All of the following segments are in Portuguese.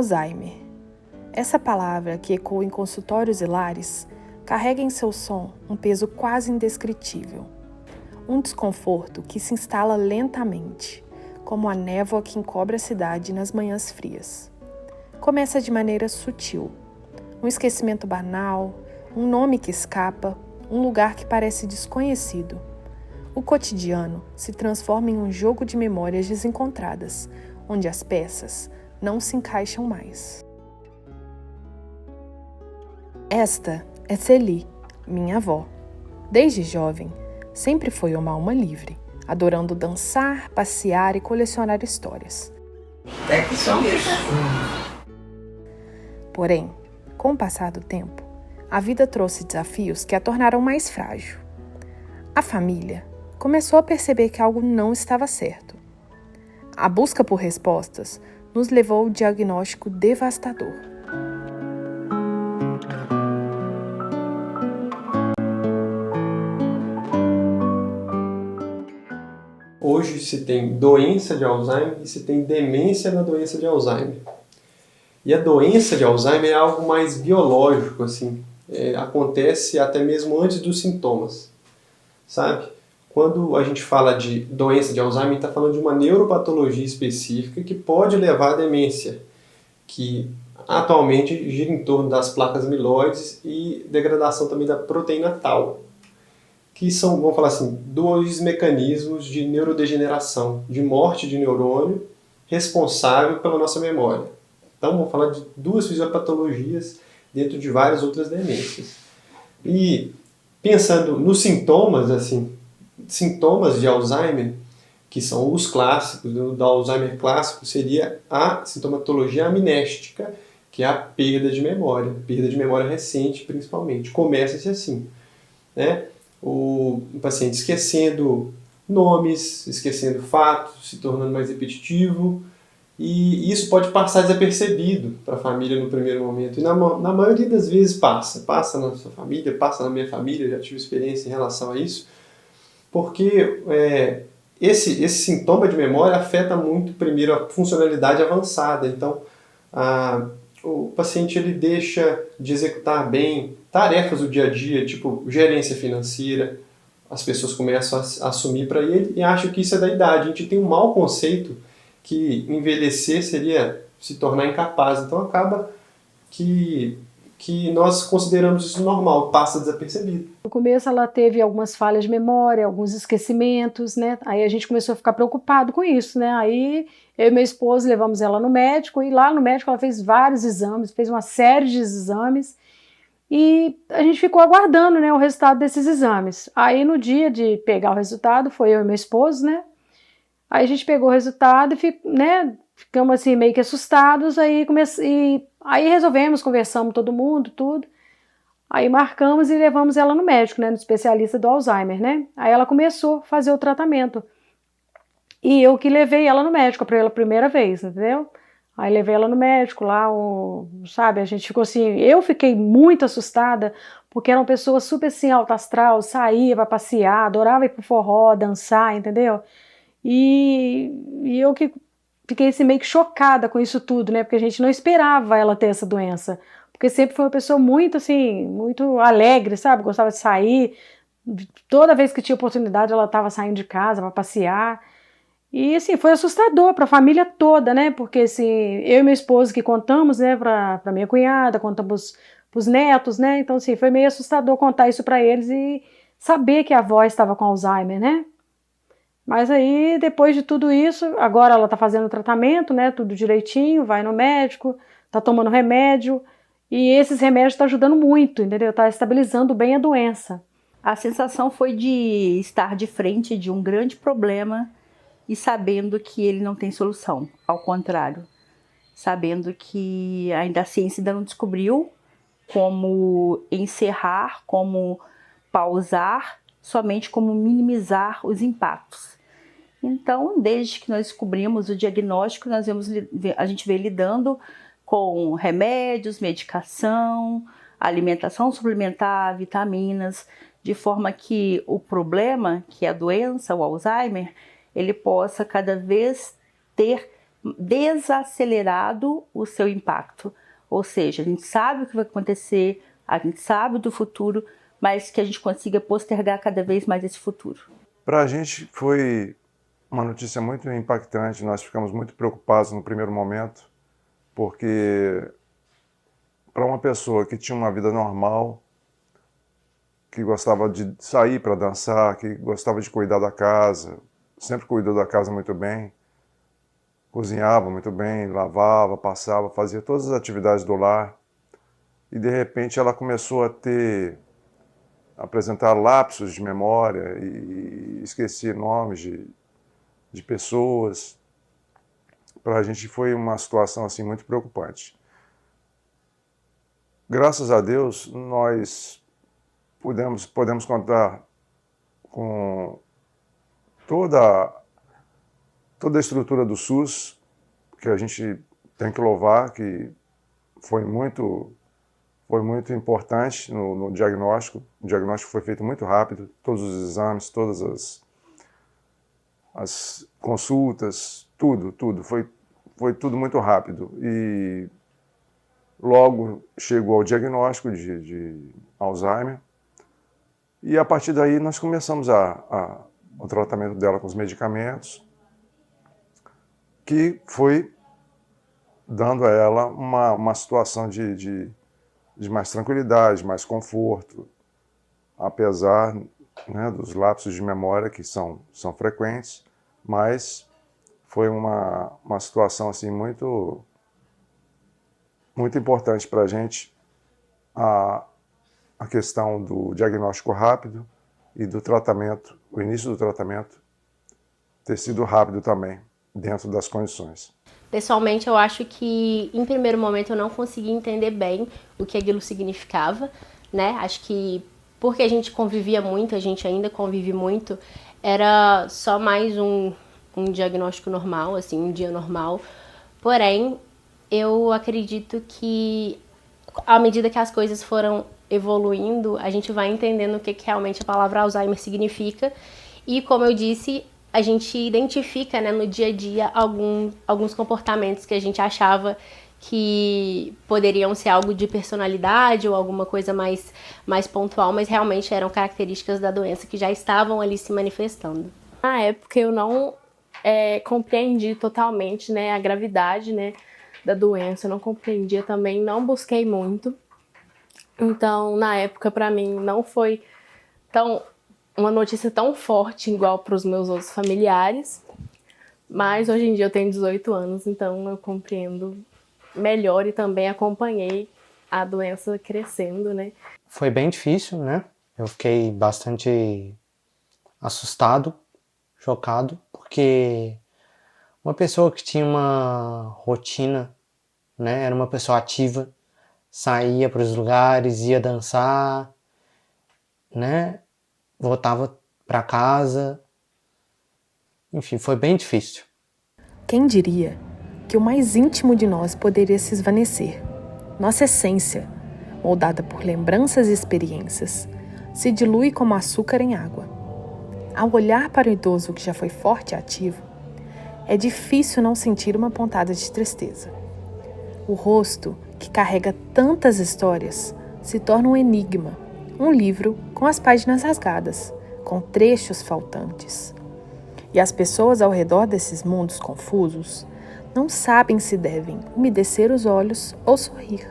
Alzheimer. Essa palavra, que ecoa em consultórios e lares, carrega em seu som um peso quase indescritível. Um desconforto que se instala lentamente, como a névoa que encobre a cidade nas manhãs frias. Começa de maneira sutil. Um esquecimento banal, um nome que escapa, um lugar que parece desconhecido. O cotidiano se transforma em um jogo de memórias desencontradas, onde as peças não se encaixam mais. Esta é Celi, minha avó. Desde jovem, sempre foi uma alma livre, adorando dançar, passear e colecionar histórias. É que são isso. Porém, com o passar do tempo, a vida trouxe desafios que a tornaram mais frágil. A família começou a perceber que algo não estava certo. A busca por respostas nos levou ao diagnóstico devastador. Hoje se tem doença de Alzheimer e se tem demência na doença de Alzheimer. E a doença de Alzheimer é algo mais biológico, assim. Acontece até mesmo antes dos sintomas, sabe? Quando a gente fala de doença de Alzheimer, está falando de uma neuropatologia específica que pode levar à demência, que atualmente gira em torno das placas amiloides e degradação também da proteína tau, que são, vamos falar assim, dois mecanismos de neurodegeneração, de morte de neurônio, responsável pela nossa memória. Então, vamos falar de duas fisiopatologias dentro de várias outras demências. E pensando nos sintomas, assim, sintomas de Alzheimer, que são os clássicos, do Alzheimer clássico, seria a sintomatologia amnéstica, que é a perda de memória recente principalmente. Começa-se assim, né? O paciente esquecendo nomes, esquecendo fatos, se tornando mais repetitivo, e isso pode passar desapercebido para a família no primeiro momento, e na maioria das vezes passa na sua família, passa na minha família, já tive experiência em relação a isso, porque esse sintoma de memória afeta muito, primeiro, a funcionalidade avançada. Então, o paciente ele deixa de executar bem tarefas do dia a dia, tipo gerência financeira. As pessoas começam a assumir para ele e acham que isso é da idade. A gente tem um mau conceito que envelhecer seria se tornar incapaz. Então, acaba que nós consideramos isso normal, passa desapercebido. No começo ela teve algumas falhas de memória, alguns esquecimentos, né? Aí a gente começou a ficar preocupado com isso, né? Aí eu e meu esposo levamos ela no médico e lá no médico ela fez vários exames, fez uma série de exames e a gente ficou aguardando, né, o resultado desses exames. Aí no dia de pegar o resultado, foi eu e meu esposo, né? Aí a gente pegou o resultado e ficamos assim meio que assustados, aí resolvemos, conversamos todo mundo, tudo. Aí marcamos e levamos ela no médico, né, no especialista do Alzheimer, né? Aí ela começou a fazer o tratamento. E eu que levei ela no médico pela primeira vez, entendeu? Aí levei ela no médico lá, sabe, a gente ficou assim, eu fiquei muito assustada, porque era uma pessoa super assim, alta astral, saía pra passear, adorava ir pro forró, dançar, entendeu? E eu que fiquei assim, meio que chocada com isso tudo, né? Porque a gente não esperava ela ter essa doença. Porque sempre foi uma pessoa muito assim, muito alegre, sabe? Gostava de sair. Toda vez que tinha oportunidade, ela estava saindo de casa para passear. E assim, foi assustador para a família toda, né? Porque assim, eu e meu esposo que contamos, né, para minha cunhada, contamos para os netos, né? Então assim, foi meio assustador contar isso para eles e saber que a avó estava com Alzheimer, né? Mas aí, depois de tudo isso, agora ela tá fazendo tratamento, né, tudo direitinho, vai no médico, tá tomando remédio, e esses remédios estão ajudando muito, entendeu? Tá estabilizando bem a doença. A sensação foi de estar de frente de um grande problema e sabendo que ele não tem solução, ao contrário, sabendo que ainda a ciência ainda não descobriu como encerrar, como pausar, somente como minimizar os impactos. Então, desde que nós descobrimos o diagnóstico, a gente vem lidando com remédios, medicação, alimentação suplementar, vitaminas, de forma que o problema, que é a doença, o Alzheimer, ele possa cada vez ter desacelerado o seu impacto. Ou seja, a gente sabe o que vai acontecer, a gente sabe do futuro, mas que a gente consiga postergar cada vez mais esse futuro. Para a gente foi uma notícia muito impactante, nós ficamos muito preocupados no primeiro momento, porque para uma pessoa que tinha uma vida normal, que gostava de sair para dançar, que gostava de cuidar da casa, sempre cuidou da casa muito bem, cozinhava muito bem, lavava, passava, fazia todas as atividades do lar, e de repente ela começou a apresentar lapsos de memória e esquecer nomes de pessoas. Para a gente foi uma situação assim muito preocupante. Graças a Deus, nós podemos contar com toda a estrutura do SUS, que a gente tem que louvar, que foi muito importante no diagnóstico. O diagnóstico foi feito muito rápido, todos os exames, todas as consultas, tudo. Foi tudo muito rápido. E logo chegou ao diagnóstico de Alzheimer. E a partir daí nós começamos o tratamento dela com os medicamentos, que foi dando a ela uma situação de mais tranquilidade, mais conforto, apesar, né, dos lapsos de memória que são frequentes, mas foi uma situação assim muito importante para a gente, a questão do diagnóstico rápido e do tratamento, o início do tratamento ter sido rápido também, dentro das condições. Pessoalmente, eu acho que, em primeiro momento, eu não consegui entender bem o que aquilo significava, né? Acho que, porque a gente convivia muito, a gente ainda convive muito, era só mais um diagnóstico normal, assim, um dia normal. Porém, eu acredito que, à medida que as coisas foram evoluindo, a gente vai entendendo o que realmente a palavra Alzheimer significa. E, como eu disse, a gente identifica, né, no dia a dia alguns comportamentos que a gente achava que poderiam ser algo de personalidade ou alguma coisa mais pontual, mas realmente eram características da doença que já estavam ali se manifestando. Na época eu não compreendi totalmente, né, a gravidade, né, da doença, eu não compreendia também, não busquei muito. Então, na época, para mim, não foi uma notícia tão forte igual para os meus outros familiares, mas hoje em dia eu tenho 18 anos, então eu compreendo melhor e também acompanhei a doença crescendo, né? Foi bem difícil, né? Eu fiquei bastante assustado, chocado, porque uma pessoa que tinha uma rotina, né? Era uma pessoa ativa, saía para os lugares, ia dançar, né? Voltava para casa, enfim, foi bem difícil. Quem diria que o mais íntimo de nós poderia se esvanecer? Nossa essência, moldada por lembranças e experiências, se dilui como açúcar em água. Ao olhar para o idoso que já foi forte e ativo, é difícil não sentir uma pontada de tristeza. O rosto, que carrega tantas histórias, se torna um enigma, um livro com as páginas rasgadas, com trechos faltantes. E as pessoas ao redor desses mundos confusos não sabem se devem umedecer os olhos ou sorrir,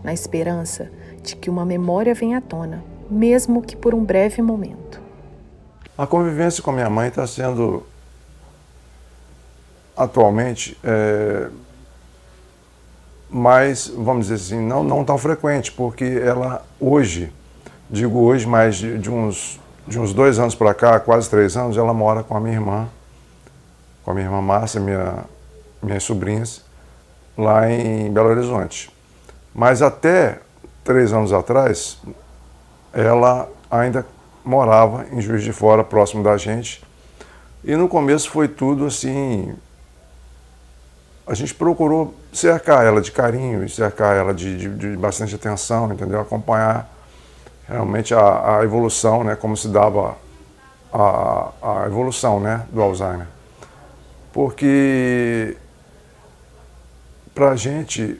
na esperança de que uma memória venha à tona, mesmo que por um breve momento. A convivência com minha mãe está sendo, atualmente, mais, vamos dizer assim, não tão frequente, porque ela hoje, digo hoje, mas de uns 2 anos para cá, quase 3 anos, ela mora com a minha irmã Márcia, minhas sobrinhas, lá em Belo Horizonte. Mas até 3 anos atrás, ela ainda morava em Juiz de Fora, próximo da gente. E no começo foi tudo assim, a gente procurou cercar ela de carinho, cercar ela de bastante atenção, entendeu? Acompanhar realmente a evolução, né? Como se dava a evolução, né? Do Alzheimer. Porque para a gente,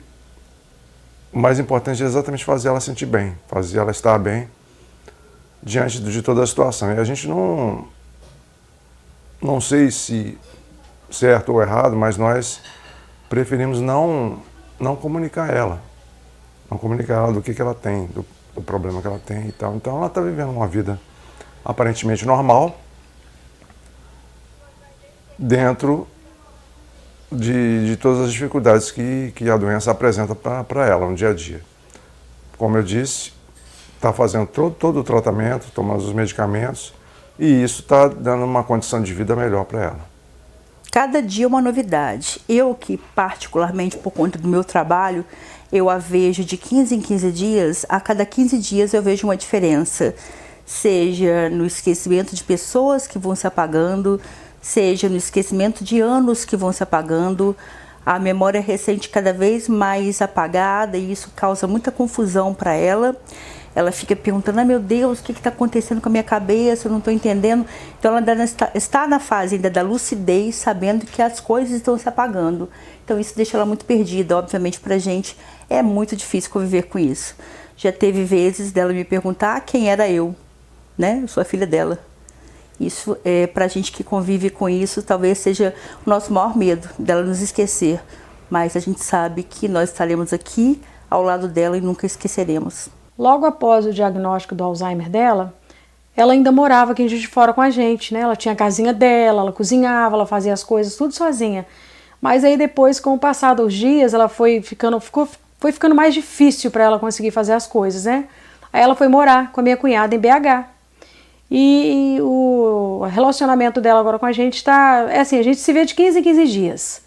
o mais importante é exatamente fazer ela sentir bem, fazer ela estar bem diante de toda a situação. E a gente não sei se certo ou errado, mas nós preferimos não comunicar ela. Não comunicar ela do que ela tem, do problema que ela tem e tal. Então ela está vivendo uma vida aparentemente normal, dentro de todas as dificuldades que a doença apresenta para ela no dia a dia. Como eu disse, está fazendo todo o tratamento, tomando os medicamentos, e isso está dando uma condição de vida melhor para ela. Cada dia é uma novidade. Eu que, particularmente por conta do meu trabalho, eu a vejo de 15 em 15 dias, a cada 15 dias eu vejo uma diferença. Seja no esquecimento de pessoas que vão se apagando, seja no esquecimento de anos que vão se apagando, a memória recente cada vez mais apagada, e isso causa muita confusão para ela. Ela fica perguntando, meu Deus, o que está acontecendo com a minha cabeça, eu não estou entendendo. Então ela ainda está na fase ainda da lucidez, sabendo que as coisas estão se apagando. Então isso deixa ela muito perdida. Obviamente para a gente é muito difícil conviver com isso. Já teve vezes dela me perguntar quem era eu, né? Eu sou a filha dela. Isso, para a gente que convive com isso, talvez seja o nosso maior medo, dela nos esquecer. Mas a gente sabe que nós estaremos aqui ao lado dela e nunca esqueceremos. Logo após o diagnóstico do Alzheimer dela, ela ainda morava aqui em Juiz de Fora com a gente, né? Ela tinha a casinha dela, ela cozinhava, ela fazia as coisas tudo sozinha. Mas aí depois, com o passar dos dias, ela foi ficando mais difícil para ela conseguir fazer as coisas, né? Aí ela foi morar com a minha cunhada em BH. E o relacionamento dela agora com a gente é assim, a gente se vê de 15 em 15 dias.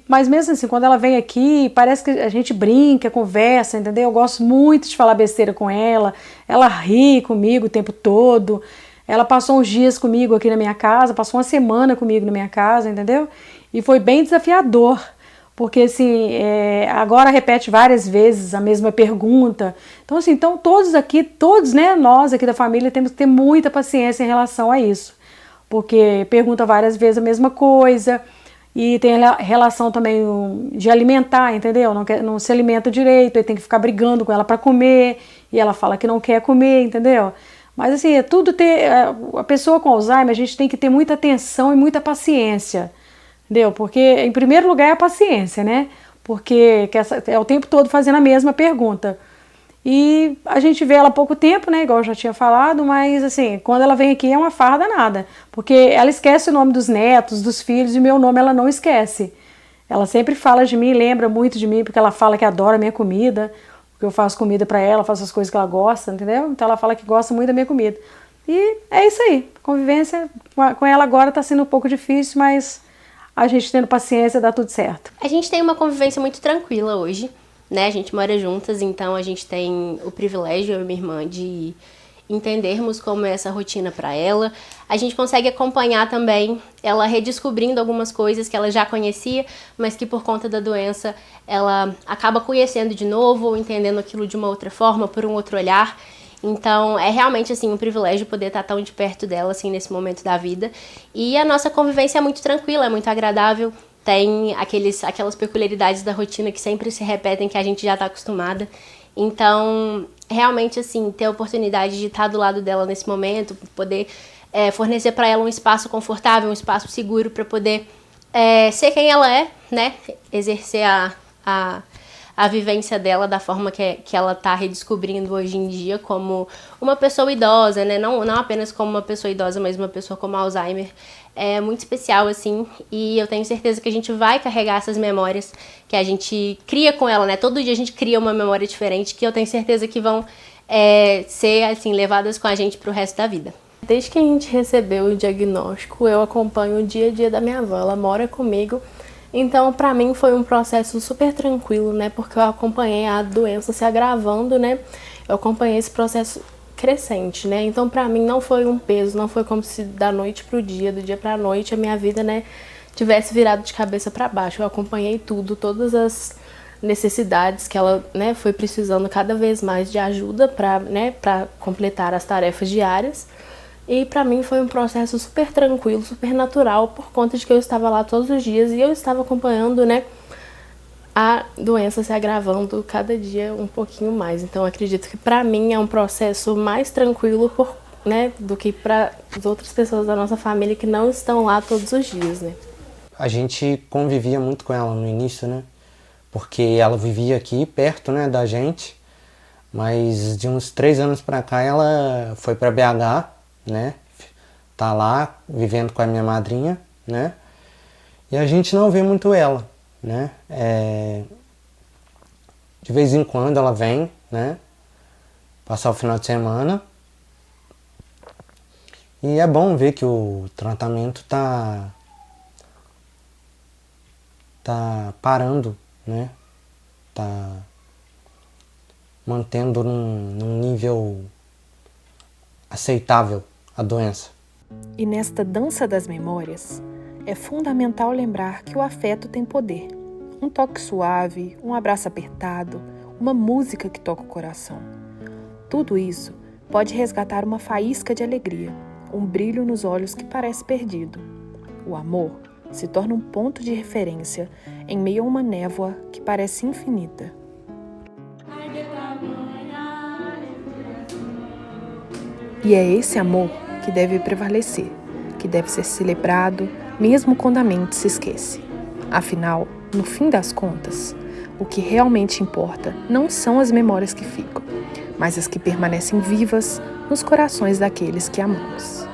Mas mesmo assim, quando ela vem aqui, parece que a gente brinca, conversa, entendeu? Eu gosto muito de falar besteira com ela, ela ri comigo o tempo todo. Ela passou uns dias comigo aqui na minha casa, passou uma semana comigo na minha casa, entendeu? E foi bem desafiador. Porque assim, agora repete várias vezes a mesma pergunta. Então assim, todos, né, nós aqui da família temos que ter muita paciência em relação a isso. Porque pergunta várias vezes a mesma coisa. E tem a relação também de alimentar, entendeu? Não se alimenta direito, aí tem que ficar brigando com ela para comer. E ela fala que não quer comer, entendeu? Mas assim, a pessoa com Alzheimer, a gente tem que ter muita atenção e muita paciência. Entendeu? Porque, em primeiro lugar, é a paciência, né? Porque é o tempo todo fazendo a mesma pergunta. E a gente vê ela há pouco tempo, né? Igual eu já tinha falado, mas assim, quando ela vem aqui é uma farra danada. Porque ela esquece o nome dos netos, dos filhos, e meu nome ela não esquece. Ela sempre fala de mim, lembra muito de mim, porque ela fala que adora a minha comida, porque eu faço comida pra ela, faço as coisas que ela gosta, entendeu? Então ela fala que gosta muito da minha comida. E é isso aí. A convivência com ela agora tá sendo um pouco difícil, mas a gente tendo paciência dá tudo certo. A gente tem uma convivência muito tranquila hoje, né? A gente mora juntas, então a gente tem o privilégio, eu e minha irmã, de entendermos como é essa rotina para ela. A gente consegue acompanhar também ela redescobrindo algumas coisas que ela já conhecia, mas que por conta da doença ela acaba conhecendo de novo, ou entendendo aquilo de uma outra forma, por um outro olhar. Então, é realmente, assim, um privilégio poder estar tão de perto dela, assim, nesse momento da vida. E a nossa convivência é muito tranquila, é muito agradável. Tem aquelas peculiaridades da rotina que sempre se repetem, que a gente já está acostumada. Então, realmente, assim, ter a oportunidade de estar do lado dela nesse momento, poder fornecer para ela um espaço confortável, um espaço seguro para poder ser quem ela é, né? Exercer a vivência dela da forma que ela está redescobrindo hoje em dia como uma pessoa idosa, né? Não apenas como uma pessoa idosa, mas uma pessoa com Alzheimer. É muito especial, assim, e eu tenho certeza que a gente vai carregar essas memórias que a gente cria com ela, né? Todo dia a gente cria uma memória diferente que eu tenho certeza que vão ser, assim, levadas com a gente pro resto da vida. Desde que a gente recebeu o diagnóstico, eu acompanho o dia a dia da minha avó, ela mora comigo. Então, pra mim, foi um processo super tranquilo, né? Porque eu acompanhei a doença se agravando, né? Eu acompanhei esse processo crescente, né? Então, pra mim, não foi um peso, não foi como se da noite pro dia, do dia pra noite, a minha vida, né, tivesse virado de cabeça pra baixo. Eu acompanhei tudo, todas as necessidades que ela, né, foi precisando cada vez mais de ajuda pra completar as tarefas diárias. E pra mim foi um processo super tranquilo, super natural, por conta de que eu estava lá todos os dias e eu estava acompanhando, né, a doença se agravando cada dia um pouquinho mais. Então, acredito que para mim é um processo mais tranquilo do que para as outras pessoas da nossa família que não estão lá todos os dias, né? A gente convivia muito com ela no início, né? Porque ela vivia aqui perto, né, da gente, mas de uns 3 anos para cá ela foi para BH, né? Tá lá vivendo com a minha madrinha, né? E a gente não vê muito ela, né? De vez em quando ela vem, né? Passar o final de semana. E é bom ver que o tratamento tá parando, né? Tá mantendo num nível aceitável a doença. E nesta dança das memórias, é fundamental lembrar que o afeto tem poder. Um toque suave, um abraço apertado, uma música que toca o coração. Tudo isso pode resgatar uma faísca de alegria, um brilho nos olhos que parece perdido. O amor se torna um ponto de referência em meio a uma névoa que parece infinita. E é esse amor que deve prevalecer, que deve ser celebrado, mesmo quando a mente se esquece. Afinal, no fim das contas, o que realmente importa não são as memórias que ficam, mas as que permanecem vivas nos corações daqueles que amamos.